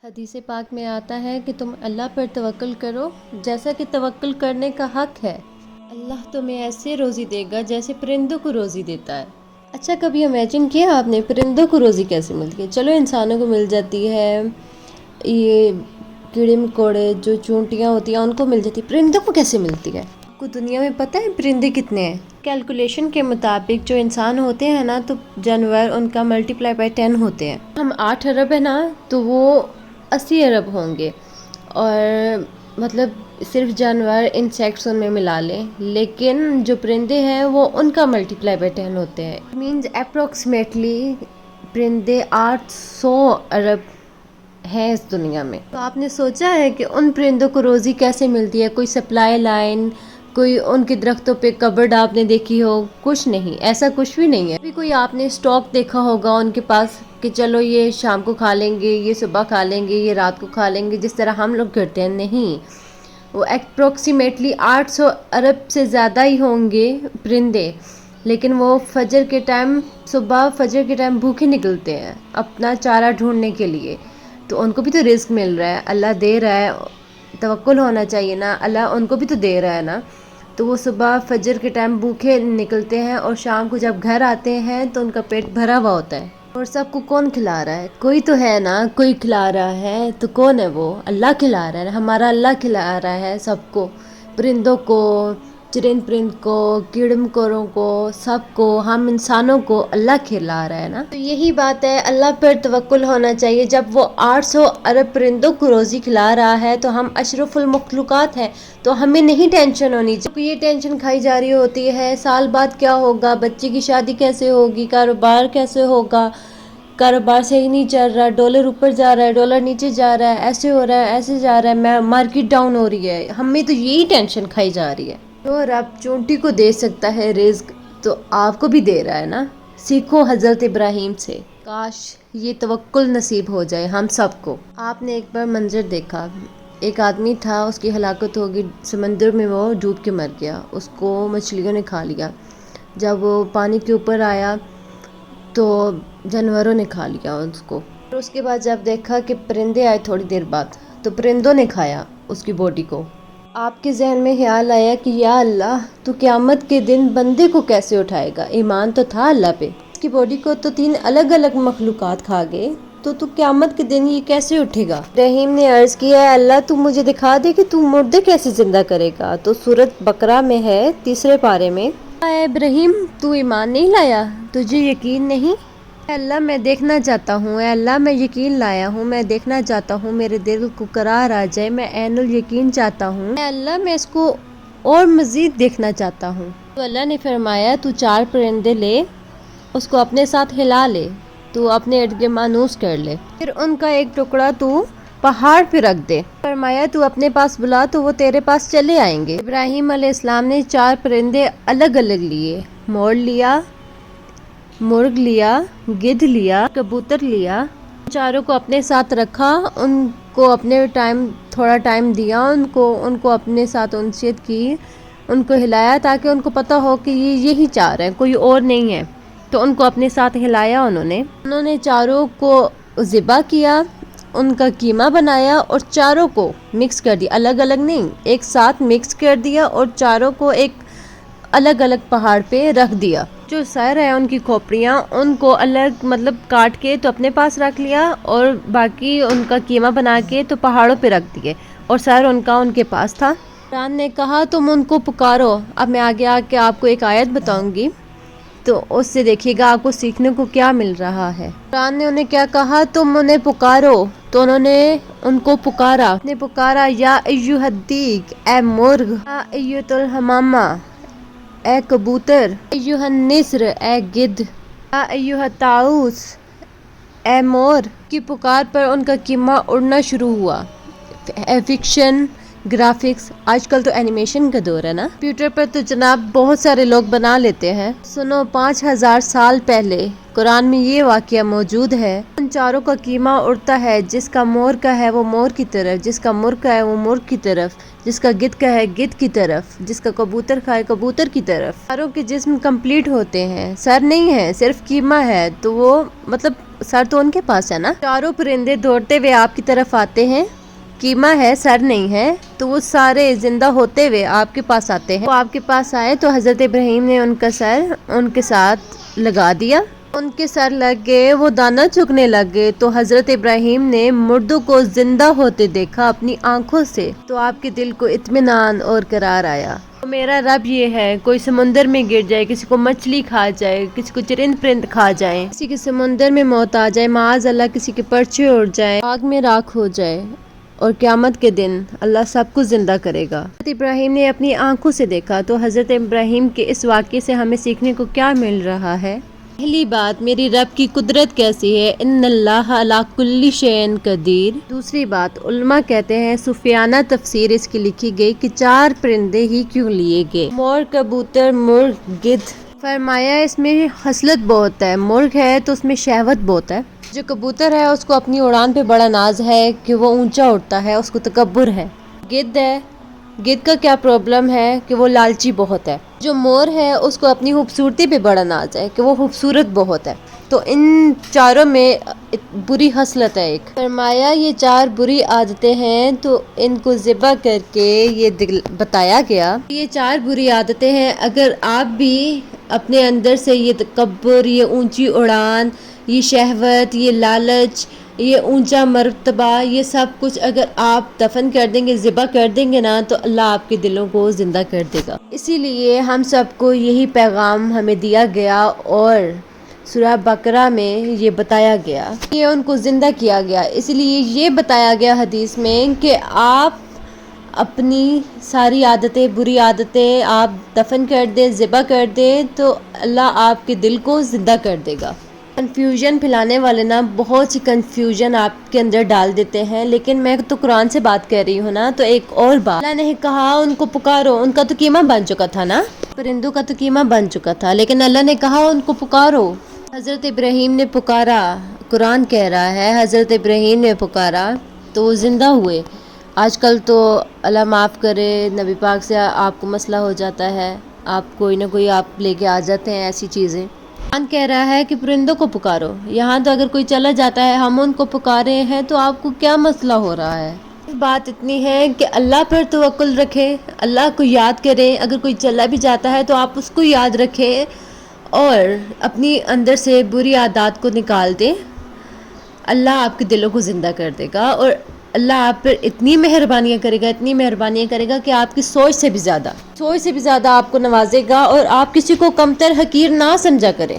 حدیث پاک میں آتا ہے کہ تم اللہ پر توکل کرو جیسا کہ توکل کرنے کا حق ہے۔ اللہ تمہیں ایسے روزی دے گا جیسے پرندوں کو روزی دیتا ہے۔ اچھا کبھی امیجن کیا آپ نے پرندوں کو روزی کیسے ملتی ہے؟ چلو انسانوں کو مل جاتی ہے، یہ کیڑے مکوڑے جو چونٹیاں ہوتی ہیں ان کو مل جاتی ہے، پرندوں کو کیسے ملتی ہے؟ آپ کو دنیا میں پتہ ہے پرندے کتنے ہیں؟ کیلکولیشن کے مطابق جو انسان ہوتے ہیں نا تو جانور ان کا ملٹیپلائی بائی 10 ہوتے ہیں۔ ہم 8 ارب ہیں نا تو وہ 80 ارب ہوں گے، اور مطلب صرف جانور انسیکٹس ان میں ملا لیں، لیکن جو پرندے ہیں وہ ان کا ملٹیپلائی بائی 10 ہوتے ہیں۔ مینز اپروکسیمیٹلی پرندے 800 ارب ہیں اس دنیا میں۔ تو آپ نے سوچا ہے کہ ان پرندوں کو روزی کیسے ملتی ہے؟ کوئی سپلائی لائن، کوئی ان کے درختوں پہ کبرڈ آپ نے دیکھی ہو؟ کچھ نہیں، ایسا کچھ بھی نہیں ہے۔ ابھی کوئی آپ نے اسٹاک دیکھا ہوگا ان کے پاس کہ چلو یہ شام کو کھا لیں گے، یہ صبح کھا لیں گے، یہ رات کو کھا لیں گے جس طرح ہم لوگ کرتے ہیں؟ نہیں، وہ اپروکسیمیٹلی 800 ارب سے زیادہ ہی ہوں گے پرندے، لیکن وہ فجر کے ٹائم، صبح فجر کے ٹائم بھوکے نکلتے ہیں اپنا چارہ ڈھونڈنے کے لیے۔ تو ان کو بھی تو رزق مل رہا ہے، اللہ دے رہا ہے، توکل ہونا چاہیے نا، اللہ ان کو بھی تو دے رہا ہے نا۔ تو وہ صبح فجر کے ٹائم بھوکے نکلتے ہیں اور شام کو جب گھر آتے ہیں تو ان کا پیٹ بھرا ہوا ہوتا ہے۔ اور سب کو کون کھلا رہا ہے؟ کوئی تو ہے نا، کوئی کھلا رہا ہے، تو کون ہے وہ؟ اللہ کھلا رہا ہے، ہمارا اللہ کھلا رہا ہے سب کو، پرندوں کو، چرند پرند کو، کیڑے مکوڑوں کو، سب کو، ہم انسانوں کو اللہ کھلا رہا ہے نا۔ تو یہی بات ہے، اللہ پر توکل ہونا چاہیے۔ جب وہ 800 ارب پرندوں کو روزی کھلا رہا ہے تو ہم اشرف المخلوقات ہیں، تو ہمیں نہیں ٹینشن ہونی چاہیے۔ یہ ٹینشن کھائی جا رہی ہوتی ہے سال بعد کیا ہوگا، بچے کی شادی کیسے ہوگی، کاروبار کیسے ہوگا، کاروبار صحیح نہیں چل رہا، ڈالر اوپر جا رہا ہے، ڈالر نیچے جا رہا ہے، ایسے ہو رہا ہے، ایسے جا رہا ہے، مارکیٹ ڈاؤن ہو رہی ہے، ہمیں تو یہی ٹینشن کھائی جا رہی ہے۔ تو رب چونٹی کو دے سکتا ہے رزق تو آپ کو بھی دے رہا ہے نا۔ سیکھو حضرت ابراہیم سے، کاش یہ توکل نصیب ہو جائے ہم سب کو۔ آپ نے ایک بار منظر دیکھا، ایک آدمی تھا، اس کی ہلاکت ہوگی، سمندر میں وہ ڈوب کے مر گیا، اس کو مچھلیوں نے کھا لیا۔ جب وہ پانی کے اوپر آیا تو جانوروں نے کھا لیا اس کو، اور اس کے بعد جب دیکھا کہ پرندے آئے تھوڑی دیر بعد تو پرندوں نے کھایا اس کی باڈی کو۔ آپ کے ذہن میں خیال آیا کہ یا اللہ تو قیامت کے دن بندے کو کیسے اٹھائے گا؟ ایمان تو تھا اللہ پہ، اس کی باڈی کو تو 3 الگ الگ مخلوقات کھا گئے، تو قیامت کے دن یہ کیسے اٹھے گا؟ ابراہیم نے عرض کیا ہے اللہ تو مجھے دکھا دے کہ تو مردے کیسے زندہ کرے گا۔ تو سورۃ بقرہ میں ہے 3 پارے میں، اے ابراہیم تو ایمان نہیں لایا، تجھے یقین نہیں؟ اے اللہ میں دیکھنا چاہتا ہوں، اے اللہ میں یقین لایا ہوں، میں دیکھنا چاہتا ہوں، میرے دل کو قرار آ جائے، میں عین الیقین چاہتا ہوں، اے اللہ میں اس کو اور مزید دیکھنا چاہتا ہوں۔ تو اللہ نے فرمایا تو 4 پرندے لے، اس کو اپنے ساتھ ہلا لے، تو اپنے ارد گرد مانوس کر لے، پھر ان کا ایک ٹکڑا تو پہاڑ پہ رکھ دے، فرمایا تو اپنے پاس بلا تو وہ تیرے پاس چلے آئیں گے۔ ابراہیم علیہ السلام نے 4 پرندے الگ الگ لیے، مور لیا، مرغ لیا، گدھ لیا، کبوتر لیا، چاروں کو اپنے ساتھ رکھا، ان کو اپنے تھوڑا ٹائم دیا، ان کو اپنے ساتھ انسیت کی، ان کو ہلایا تاکہ ان کو پتہ ہو کہ یہی 4 ہیں، کوئی اور نہیں ہے۔ تو ان کو اپنے ساتھ ہلایا، انہوں نے چاروں کو ذبح کیا، ان کا قیمہ بنایا اور چاروں کو مکس کر دیا، الگ الگ نہیں، ایک ساتھ مکس کر دیا اور چاروں کو ایک الگ الگ پہاڑ پہ رکھ دیا۔ جو سر ہے ان کی کھوپڑیاں، ان کو الگ مطلب کاٹ کے تو اپنے پاس رکھ لیا، اور باقی ان کا قیمہ بنا کے تو پہاڑوں پہ رکھ دیے، اور سر ان کے پاس تھا۔ قرآن نے کہا تم ان کو پکارو۔ اب میں آگے آ کے آپ کو ایک آیت بتاؤں گی، تو اس سے دیکھیے گا آپ کو سیکھنے کو کیا مل رہا ہے۔ قرآن نے انہیں کیا کہا؟ تم انہیں پکارو، تو انہوں نے ان کو پکارا، یا ایھا الدیک، اے مرغ، یا ایھۃ الحمامہ، اے کبوتر، ایھا النسر، اے گدھ، یا ایھا الطاؤس، اے مور۔ کی پکار پر ان کا قیمہ اڑنا شروع ہوا، فکشن گرافکس، آج کل تو اینیمیشن کا دور ہے نا، کمپیوٹر پر تو جناب بہت سارے لوگ بنا لیتے ہیں۔ سنو، 5000 سال پہلے قرآن میں یہ واقعہ موجود ہے، ان چاروں کا کیما اڑتا ہے، جس کا مور کا ہے وہ مور کی طرف، جس کا مرغ کا ہے وہ مرغ کی طرف، جس کا گدھ کا ہے گدھ کی طرف، جس کا کبوتر کا ہے کبوتر کی طرف۔ چاروں کے جسم کمپلیٹ ہوتے ہیں، سر نہیں ہے، صرف کیما ہے، تو وہ مطلب سر تو ان کے پاس ہے نا۔ چاروں پرندے دوڑتے ہوئے آپ کی طرف آتے ہیں، کیما ہے، سر نہیں ہے، تو وہ سارے زندہ ہوتے ہوئے آپ کے پاس آتے ہیں۔ وہ آپ کے پاس آئے تو حضرت ابراہیم نے ان کا سر ان کے ساتھ لگا دیا، ان کے سر لگ گئے، وہ دانہ چگنے لگے، تو حضرت ابراہیم نے مردوں کو زندہ ہوتے دیکھا اپنی آنکھوں سے، تو آپ کے دل کو اطمینان اور قرار آیا۔ تو میرا رب یہ ہے، کوئی سمندر میں گر جائے، کسی کو مچھلی کھا جائے، کسی کو چرند پرند کھا جائے، کسی کے سمندر میں موت آ جائے، معاذ اللہ کسی کے پرچے اڑ جائے، آگ میں راکھ ہو جائے، اور قیامت کے دن اللہ سب کو زندہ کرے گا۔ حضرت ابراہیم نے اپنی آنکھوں سے دیکھا، تو حضرت ابراہیم کے اس واقعے سے ہمیں سیکھنے کو کیا مل رہا ہے؟ پہلی بات، میری رب کی قدرت کیسی ہے، ان اللہ علی کل شیء قدیر۔ دوسری بات، علماء کہتے ہیں، صوفیانہ تفسیر اس کی لکھی گئی کہ 4 پرندے ہی کیوں لیے گئے، مور، کبوتر، مرغ، گدھ۔ فرمایا اس میں خصلت بہت ہے، مرغ ہے تو اس میں شہوت بہت ہے، جو کبوتر ہے اس کو اپنی اڑان پہ بڑا ناز ہے کہ وہ اونچا اڑتا ہے، اس کو تکبر ہے۔ گدھ ہے، گدھ کا کیا پرابلم ہے کہ وہ لالچی بہت ہے۔ جو مور ہے اس کو اپنی خوبصورتی پہ بڑا ناز ہے کہ وہ خوبصورت بہت ہے۔ تو ان چاروں میں بری خصلت ہے ایک۔ فرمایا یہ 4 بری عادتیں ہیں، تو ان کو ذبح کر کے یہ بتایا گیا، یہ 4 بری عادتیں ہیں، اگر آپ بھی اپنے اندر سے یہ تکبر، یہ اونچی اڑان، یہ شہوت، یہ لالچ، یہ اونچا مرتبہ، یہ سب کچھ اگر آپ دفن کر دیں گے، ذبح کر دیں گے نا، تو اللہ آپ کے دلوں کو زندہ کر دے گا۔ اسی لیے ہم سب کو یہی پیغام ہمیں دیا گیا، اور سورہ بقرہ میں یہ بتایا گیا، یہ ان کو زندہ کیا گیا۔ اسی لیے یہ بتایا گیا حدیث میں کہ آپ اپنی ساری عادتیں، بری عادتیں آپ دفن کر دیں، ذبح کر دیں، تو اللہ آپ کے دل کو زندہ کر دے گا۔ کنفیوژن پھیلانے والے نا بہت سی کنفیوژن آپ کے اندر ڈال دیتے ہیں، لیکن میں تو قرآن سے بات کر رہی ہوں نا۔ تو ایک اور بات، اللہ نے کہا ان کو پکارو، ان کا تو کیما بن چکا تھا نا، پرندوں کا تو کیما بن چکا تھا، لیکن اللہ نے کہا ان کو پکارو۔ حضرت ابراہیم نے پکارا، قرآن کہہ رہا ہے حضرت ابراہیم نے پکارا تو وہ زندہ ہوئے۔ آج کل تو اللہ معاف کرے، نبی پاک سے آپ کو مسئلہ ہو جاتا ہے، آپ کوئی نہ کوئی آپ لے کے آ جاتے ہیں ایسی چیزیں۔ قرآن کہہ رہا ہے کہ پرندوں کو پکارو، یہاں تو اگر کوئی چلا جاتا ہے ہم ان کو پکارے ہیں، تو آپ کو کیا مسئلہ ہو رہا ہے؟ بات اتنی ہے کہ اللہ پر توکل رکھیں، اللہ کو یاد کریں، اگر کوئی چلا بھی جاتا ہے تو آپ اس کو یاد رکھیں، اور اپنی اندر سے بری عادات کو نکال دیں، اللہ آپ کے دلوں کو زندہ کر دے گا، اور اللہ آپ پر اتنی مہربانیاں کرے گا، اتنی مہربانیاں کرے گا کہ آپ کی سوچ سے بھی زیادہ آپ کو نوازے گا، اور آپ کسی کو کمتر حقیر نہ سمجھا کریں۔